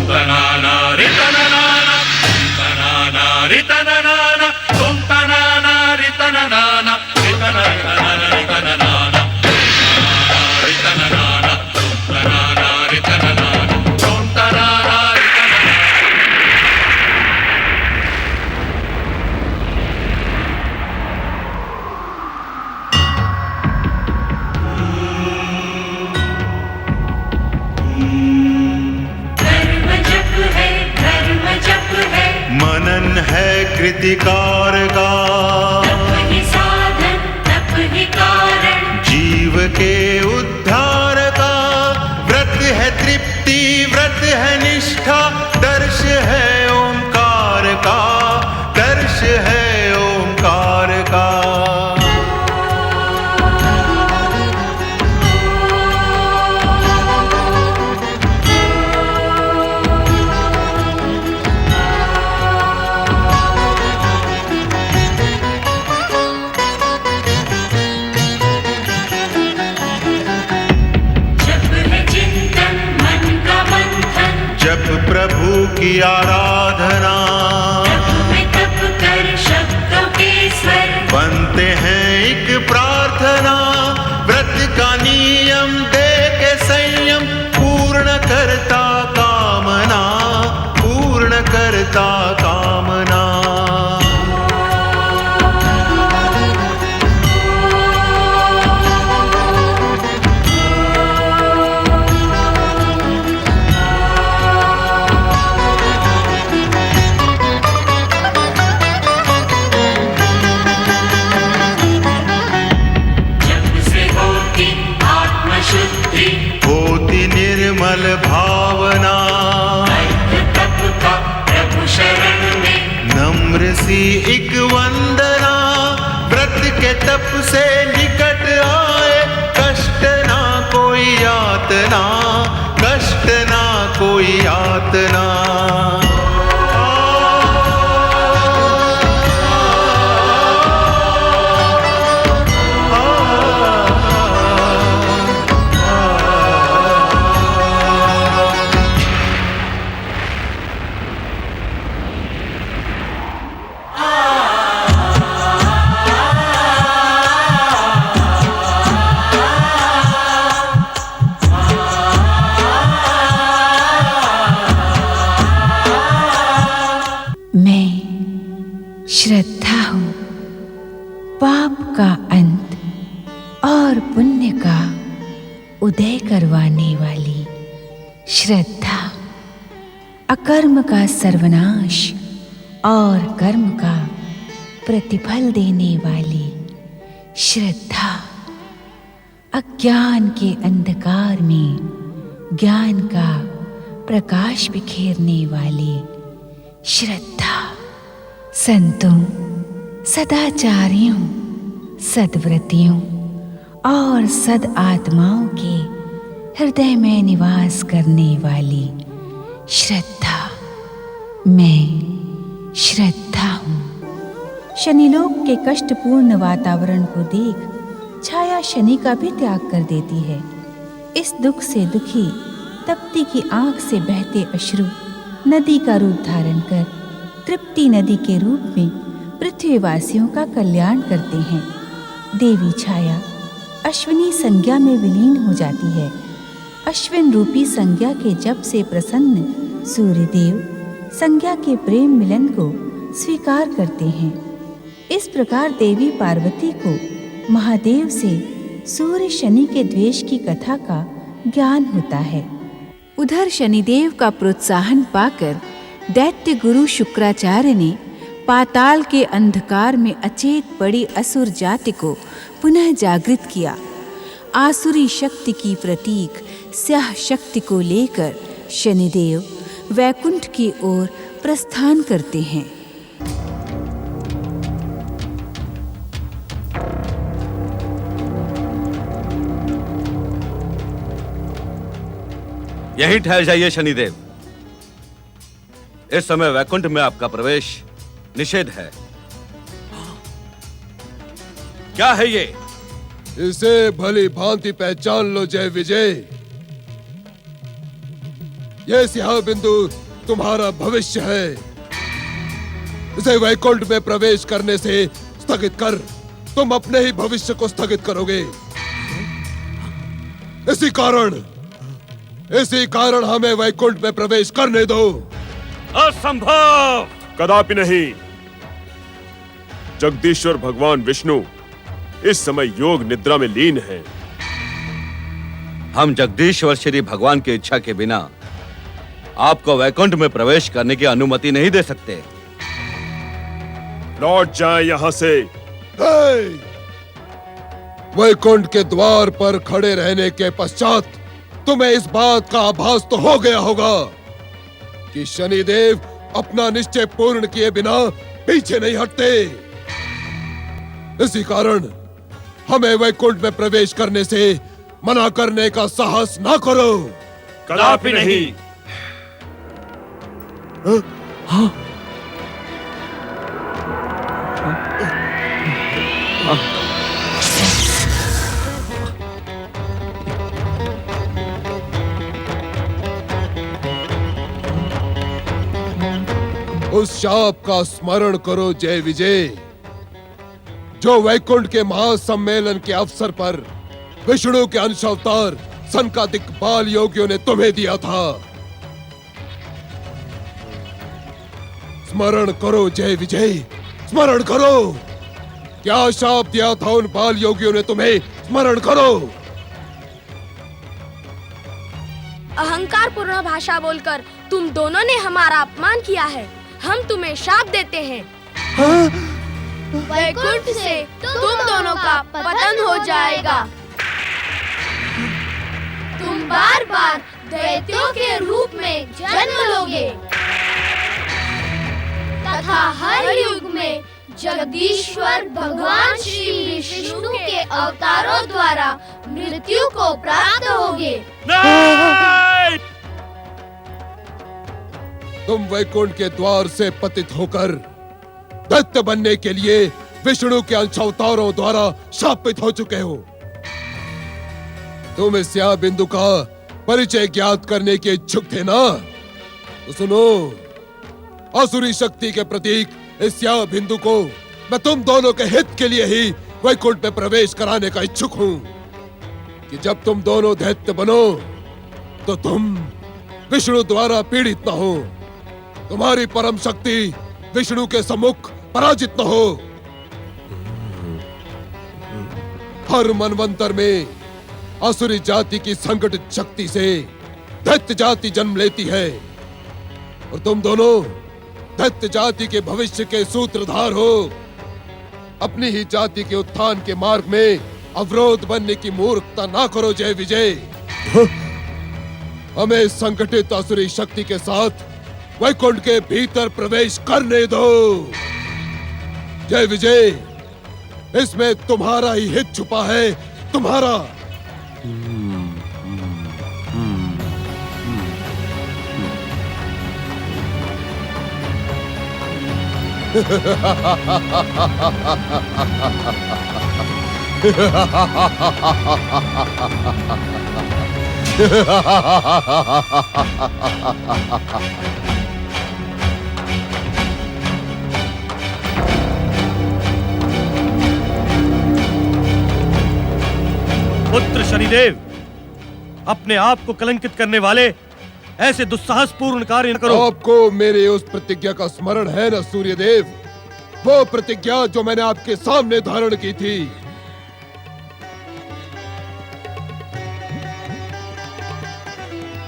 tanana ritanana tanana ritanana tum tanana ritanana ritanana ritanana ritanana tum tanana ritanana tum tanana ritanana. मनन है कृतिकार का, तप ही साधन तप ही कारण, जीव के उद्धार का। व्रत है तृप्ति व्रत है निष्ठा, दर्श है ओंकार का, दर्श है ओंकार का। जप प्रभु की आराधना, तप कर शब्दों के स्वर, बनते हैं एक प्रार्थना। व्रत का नियम दे के संयम, पूर्ण करता कामना, पूर्ण करता कामना। होती निर्मल भावना, तप का प्रभु शरण में, नम्र सी एक वंदना। व्रत के तप से निकट आए, कष्ट ना कोई यातना, कष्ट ना कोई यातना। श्रद्धा हूँ पाप का अंत और पुण्य का उदय करवाने वाली। श्रद्धा अकर्म का सर्वनाश और कर्म का प्रतिफल देने वाली। श्रद्धा अज्ञान के अंधकार में ज्ञान का प्रकाश बिखेरने वाली। श्रद्धा संतों, सदाचारियों, सद्व्रतियों और सद आत्माओं के हृदय में निवास करने वाली। श्रद्धा मैं श्रद्धा हूँ। शनिलोक के कष्टपूर्ण वातावरण को देख छाया शनि का भी त्याग कर देती है। इस दुख से दुखी तप्ती की आंख से बहते अश्रु नदी का रूप धारण कर तृप्ति नदी के रूप में पृथ्वीवासियों का कल्याण करते हैं। देवी छाया अश्विनी संज्ञा में विलीन हो जाती है। अश्विन रूपी संज्ञा के जप से प्रसन्न सूर्यदेव संज्ञा के प्रेम मिलन को स्वीकार करते हैं। इस प्रकार देवी पार्वती को महादेव से सूर्य शनि के द्वेष की कथा का ज्ञान होता है। उधर शनिदेव का प्रोत्साहन पाकर दैत्य गुरु शुक्राचार्य ने पाताल के अंधकार में अचेत पड़ी असुर जाति को पुनः जागृत किया। आसुरी शक्ति की प्रतीक स्याह शक्ति को लेकर शनिदेव वैकुंठ की ओर प्रस्थान करते हैं। यहीं ठहर जाइए शनिदेव। इस समय वैकुंठ में आपका प्रवेश निषेध है। क्या है ये? इसे भली भांति पहचान लो जय विजय। ये स्याह बिंदु तुम्हारा भविष्य है। इसे वैकुंठ में प्रवेश करने से स्थगित कर तुम अपने ही भविष्य को स्थगित करोगे। इसी कारण हमें वैकुंठ में प्रवेश करने दो। असंभव! कदापि नहीं। जगदीश्वर भगवान विष्णु इस समय योग निद्रा में लीन हैं। हम जगदीश्वर श्री भगवान की इच्छा के बिना आपको वैकुंठ में प्रवेश करने की अनुमति नहीं दे सकते। लौट जाए यहां से। वैकुंठ के द्वार पर खड़े रहने के पश्चात तुम्हें इस बात का आभास तो हो गया होगा कि शनिदेव अपना निश्चय पूर्ण किए बिना पीछे नहीं हटते। इसी कारण हमें वैकुंठ में प्रवेश करने से मना करने का साहस ना करो। कदापि नहीं। उस शाप का स्मरण करो जय विजय, जो वैकुंठ के महासम्मेलन के अवसर पर विष्णु के अंश अवतार सनकादिक बाल योगियों ने तुम्हें दिया था। स्मरण करो जय विजय, स्मरण करो। क्या शाप दिया था उन बाल योगियों ने तुम्हें? स्मरण करो। अहंकार पूर्ण भाषा बोलकर तुम दोनों ने हमारा अपमान किया है। हम तुम्हें शाप देते हैं। वैकुंठ से तुम दोनों का पतन हो जाएगा। तुम बार बार दैत्यों के रूप में जन्म लोगे तथा हर युग में जगदीश्वर भगवान श्री विष्णु के अवतारों द्वारा मृत्यु को प्राप्त होगे। तुम वैकुंठ के द्वार से पतित होकर दैत्य बनने के लिए विष्णु के अंश अवतारों द्वारा शापित हो चुके हो। तुम इस स्याह बिंदु का परिचय ज्ञात करने के इच्छुक थे ना? तो सुनो, आसुरी शक्ति के प्रतीक इस स्याह बिंदु को मैं तुम दोनों के हित के लिए ही वैकुंठ में प्रवेश कराने का इच्छुक हूँ कि जब तुम दोनों दैत्य बनो तो तुम विष्णु द्वारा पीड़ित न हो, तुम्हारी परम शक्ति विष्णु के सम्मुख पराजित न हो। हर मनवंतर में असुरी जाति की संगठित शक्ति से दैत्य जाति जन्म लेती है और तुम दोनों दैत्य जाति के भविष्य के सूत्रधार हो। अपनी ही जाति के उत्थान के मार्ग में अवरोध बनने की मूर्खता ना करो जय विजय। हमें संगठित असुरी शक्ति के साथ वैकुंठ के भीतर प्रवेश करने दो। जय विजय, इसमें तुम्हारा ही हित छुपा है, तुम्हारा। पुत्र शनिदेव, अपने आप को कलंकित करने वाले ऐसे दुस्साहसपूर्ण कार्य न करो। आपको मेरे उस प्रतिज्ञा का स्मरण है ना सूर्यदेव? वो प्रतिज्ञा जो मैंने आपके सामने धारण की थी।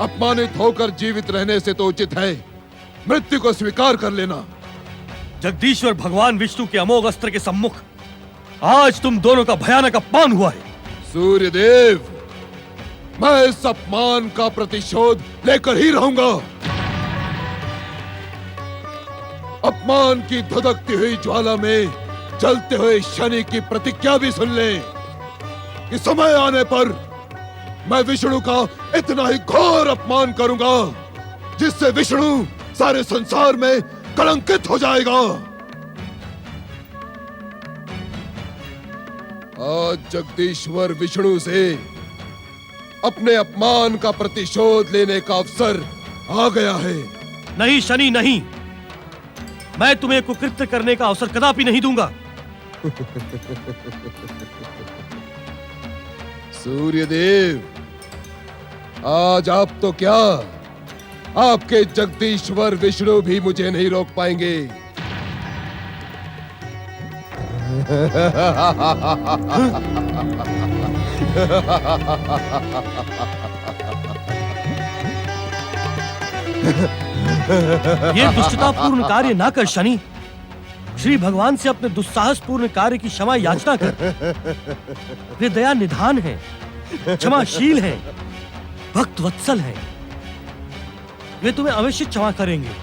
अपमानित होकर जीवित रहने से तो उचित है मृत्यु को स्वीकार कर लेना। जगदीश्वर भगवान विष्णु के अमोघ अस्त्र के सम्मुख आज तुम दोनों का भयानक अपमान हुआ है। सूर्यदेव, मैं इस अपमान का प्रतिशोध लेकर ही रहूंगा। अपमान की धधकती हुई ज्वाला में जलते हुए शनि की प्रतिज्ञा भी सुन ले कि समय आने पर मैं विष्णु का इतना ही घोर अपमान करूंगा जिससे विष्णु सारे संसार में कलंकित हो जाएगा। आज जगदीश्वर विष्णु से अपने अपमान का प्रतिशोध लेने का अवसर आ गया है। नहीं शनि नहीं, मैं तुम्हें कुकृत्य करने का अवसर कदापि नहीं दूंगा। सूर्यदेव, आज आप तो क्या, आपके जगदीश्वर विष्णु भी मुझे नहीं रोक पाएंगे। ये दुष्टतापूर्ण कार्य ना कर शनि। श्री भगवान से अपने दुस्साहसपूर्ण कार्य की क्षमा याचना कर। वे दया निधान हैं, क्षमाशील हैं, भक्त वत्सल हैं। वे तुम्हें अवश्य क्षमा करेंगे।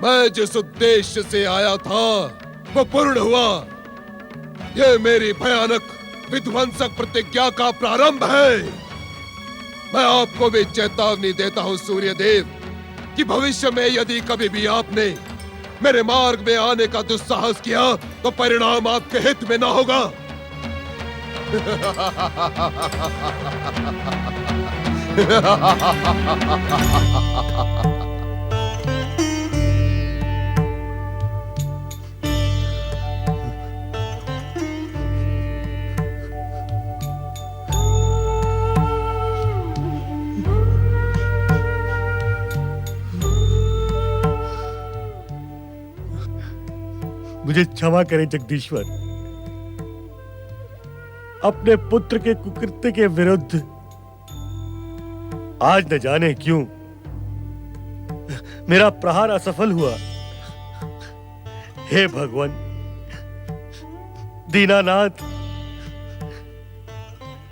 मैं जिस उद्देश्य से आया था वो पूर्ण हुआ। ये मेरी भयानक विध्वंसक प्रतिज्ञा का प्रारंभ है। मैं आपको भी चेतावनी देता हूँ सूर्यदेव कि भविष्य में यदि कभी भी आपने मेरे मार्ग में आने का दुस्साहस किया तो परिणाम आपके हित में ना होगा। मुझे क्षमा करें जगदीश्वर। अपने पुत्र के कुकृत्य के विरुद्ध आज न जाने क्यों मेरा प्रहार असफल हुआ। हे भगवान दीनानाथ,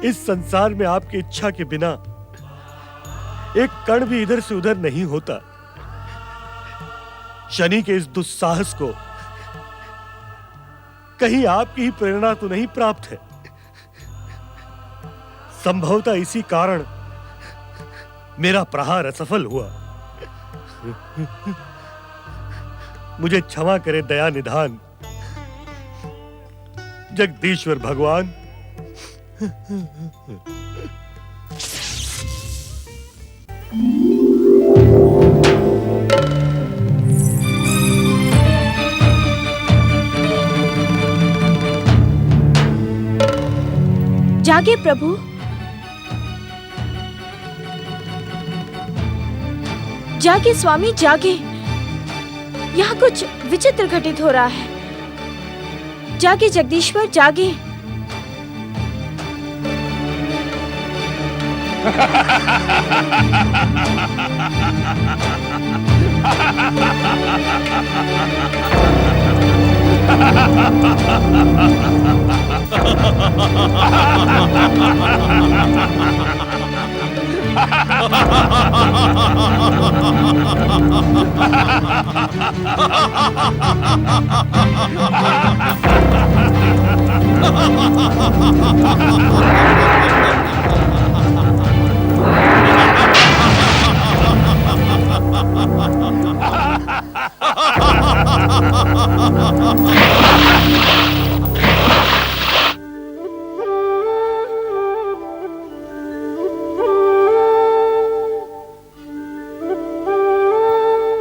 इस संसार में आपकी इच्छा के बिना एक कण भी इधर से उधर नहीं होता। शनि के इस दुस्साहस को कहीं आपकी ही प्रेरणा तो नहीं प्राप्त है। संभवतः इसी कारण मेरा प्रहार असफल हुआ। मुझे क्षमा करे दया निधान जगदीश्वर भगवान। जागे प्रभु, जागे स्वामी जागे। यहाँ कुछ विचित्र घटित हो रहा है। जागे जगदीश्वर जागे।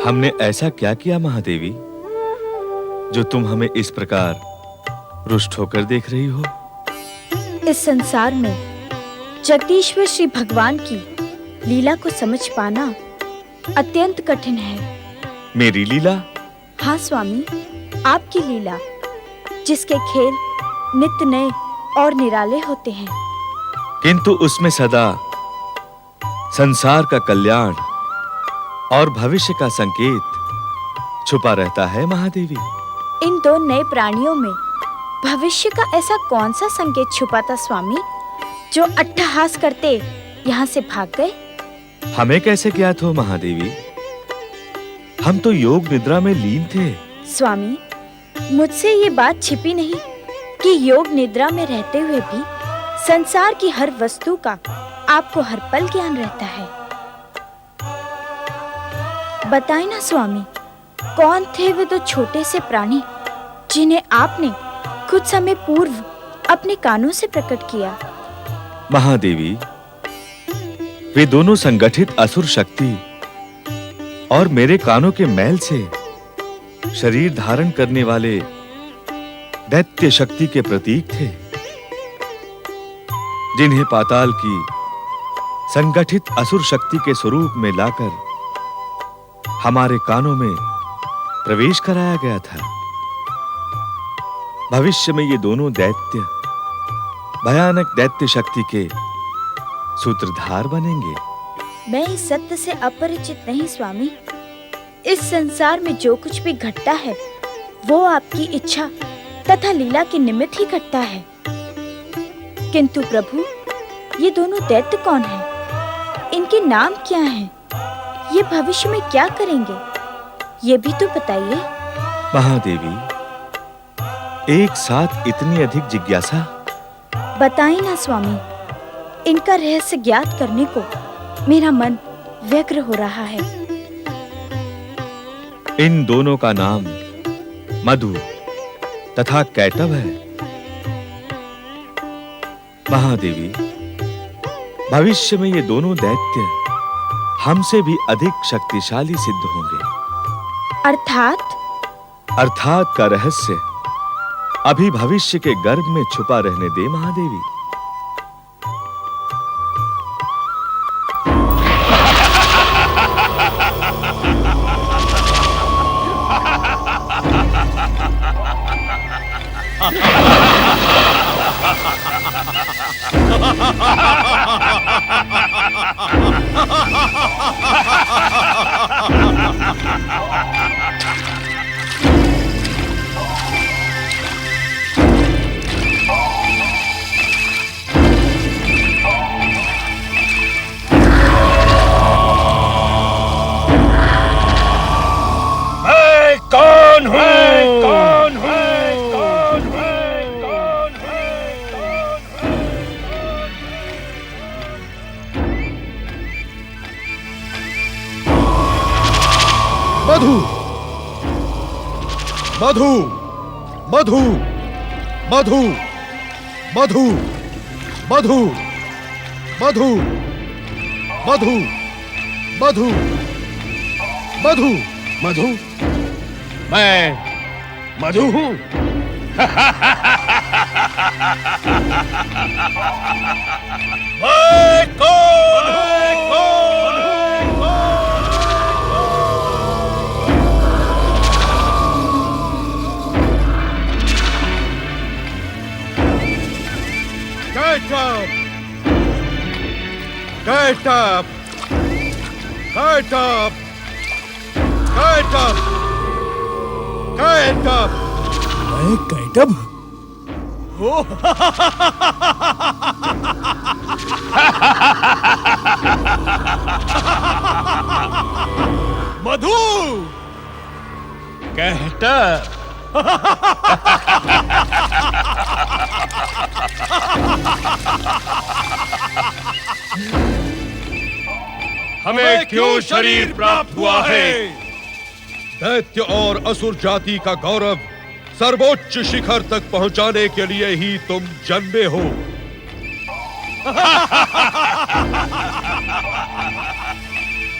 हमने ऐसा क्या किया महादेवी जो तुम हमें इस प्रकार रुष्ट होकर देख रही हो? इस संसार में जगदीश्वर श्री भगवान की लीला को समझ पाना अत्यंत कठिन है। मेरी लीला? हाँ स्वामी, आपकी लीला, जिसके खेल नित्य नए और निराले होते हैं, किंतु उसमें सदा संसार का कल्याण और भविष्य का संकेत छुपा रहता है महादेवी। इन दो नए प्राणियों में भविष्य का ऐसा कौन सा संकेत छुपा था स्वामी, जो अट्टहास करते यहाँ से भाग गए? हमें कैसे ज्ञात हो महादेवी? हम तो योग निद्रा में लीन थे। स्वामी, मुझसे ये बात छिपी नहीं कि योग निद्रा में रहते हुए भी संसार की हर वस्तु का आपको हर पल ज्ञान रहता है। बताएं ना स्वामी, कौन थे वे दो छोटे से प्राणी जिन्हें आपने कुछ समय पूर्व अपने कानों से प्रकट किया? महादेवी, वे दोनों संगठित असुर शक्ति और मेरे कानों के मैल से शरीर धारण करने वाले दैत्य शक्ति के प्रतीक थे, जिन्हें पाताल की संगठित असुर शक्ति के स्वरूप में लाकर हमारे कानों में प्रवेश कराया गया था। भविष्य में ये दोनों दैत्य भयानक दैत्य शक्ति के सूत्रधार बनेंगे। मैं इस सत्य से अपरिचित नहीं स्वामी। इस संसार में जो कुछ भी घटता है वो आपकी इच्छा तथा लीला के निमित्त ही घटता है। किंतु प्रभु, ये दोनों दैत्य कौन हैं? इनके नाम क्या हैं? ये भविष्य में क्या करेंगे? ये भी तो बताइए। महादेवी, एक साथ इतनी अधिक जिज्ञासा? बताइए ना स्वामी, इनका रहस्य ज्ञात करने को मेरा मन व्यग्र हो रहा है। इन दोनों का नाम मधु तथा कैटभ है। महादेवी, भविष्य में ये दोनों दैत्य हमसे भी अधिक शक्तिशाली सिद्ध होंगे। अर्थात का रहस्य अभी भविष्य के गर्भ में छुपा रहने दे महादेवी। मधु, मधु, मधु, मधु, मधु, मधु, मधु, मधु, मधु, मधु, मधु, मैं मधु हूं। मैं कौन हूं? Get up! Get up! Get up! Get up! Get up! मैं कैटभ? मधु! Get up! हमें क्यों शरीर प्राप्त हुआ है? दैत्य और असुर जाति का गौरव सर्वोच्च शिखर तक पहुंचाने के लिए ही तुम जन्मे हो।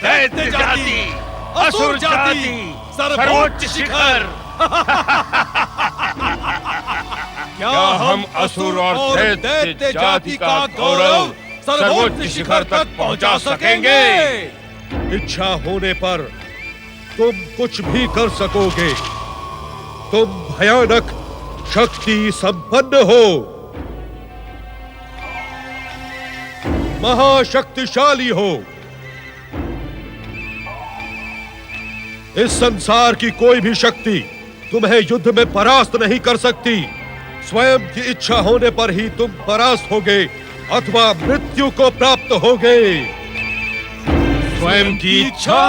दैत्य जाति, असुर जाति, सर्वोच्च शिखर। क्या हम असुर और दैत्य जाति का गौरव सर्वोच्च शिखर तक पहुंचा सकेंगे? इच्छा होने पर तुम कुछ भी कर सकोगे। तुम भयानक शक्ति संपन्न हो, महाशक्तिशाली हो। इस संसार की कोई भी शक्ति तुम्हें युद्ध में परास्त नहीं कर सकती। स्वयं की इच्छा होने पर ही तुम परास्त होगे अथवा मृत्यु को प्राप्त होगे। स्वयं की इच्छा?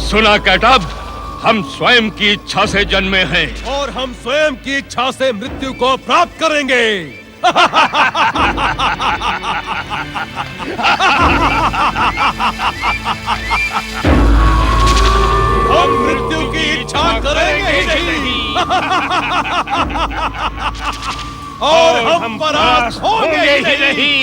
सुना कैटभ, हम स्वयं की इच्छा से जन्मे हैं और हम स्वयं की इच्छा से मृत्यु को प्राप्त करेंगे। हम मृत्यु की इच्छा करेंगे ही नहीं और हम परास्त होंगे ही नहीं।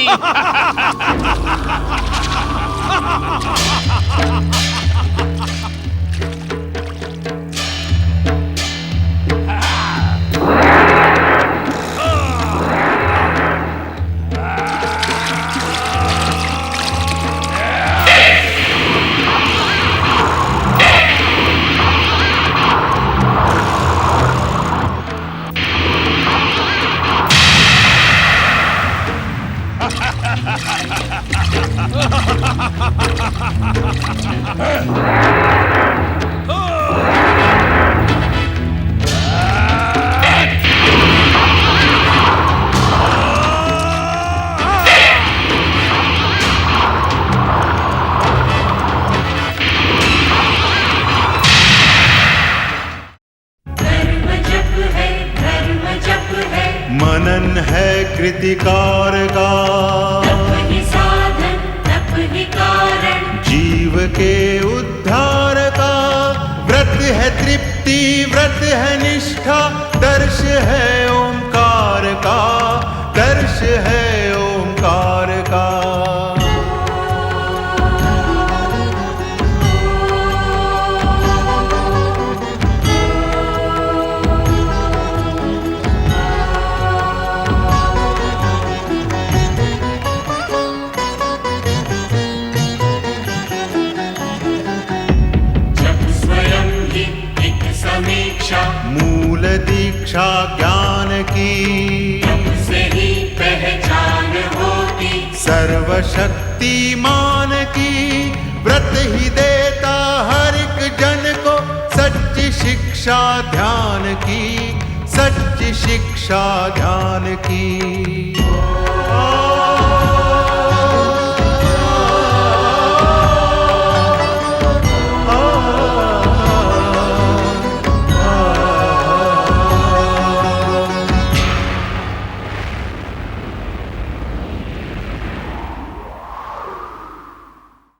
मनन है कृतिकार का, तप ही साधन तप ही कारण, जीव के उद्धार का। व्रत है तृप्ति व्रत है निष्ठा, दर्श है ओंकार का, दर्श है ओंकार का। मूल दीक्षा ज्ञान की, से ही पहचान होती, सर्वशक्तिमान की। व्रत ही देता हर एक जन को सच्ची शिक्षा ध्यान की, सच्ची शिक्षा ध्यान की।